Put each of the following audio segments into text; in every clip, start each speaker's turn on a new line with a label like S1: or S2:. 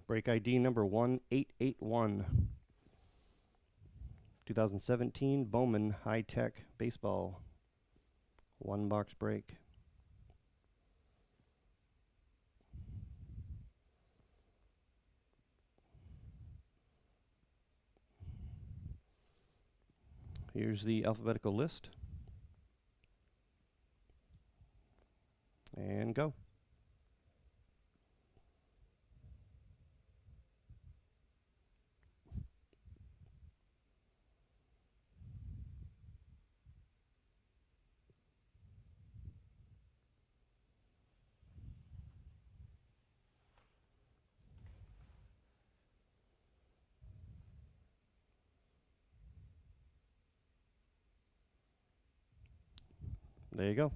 S1: Break ID number 1881. 2017 Bowman High Tech Baseball. 1 box break. Here's the alphabetical list. And go. There you go.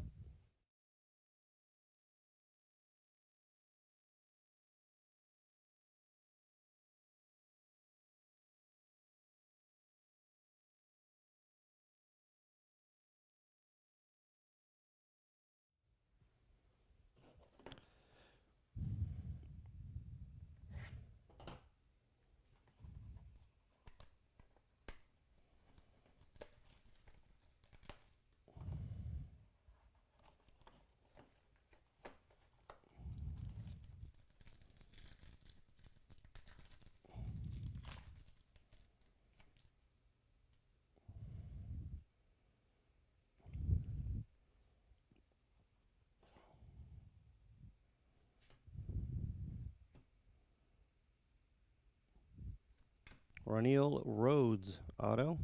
S1: Ronneal Rhodes auto.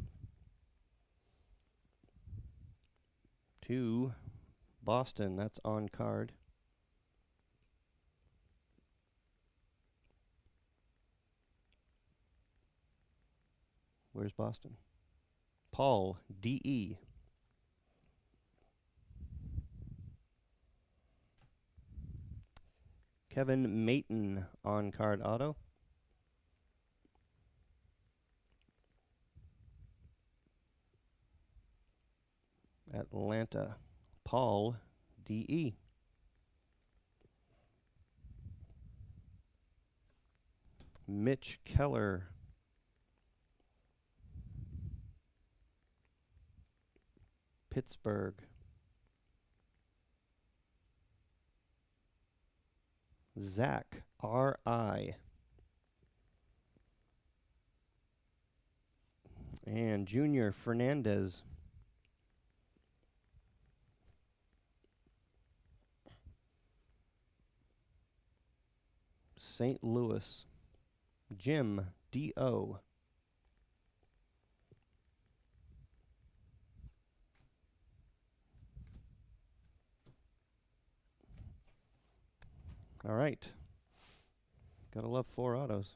S1: 2 Boston, that's on card. Where's Boston? Paul, D.E. Kevin Mayton on card auto. Atlanta, Paul, D.E. Mitch Keller. Pittsburgh. Zach, R.I. And Junior Fernandez. St. Louis, Jim, D.O. All right. Gotta love 4 autos.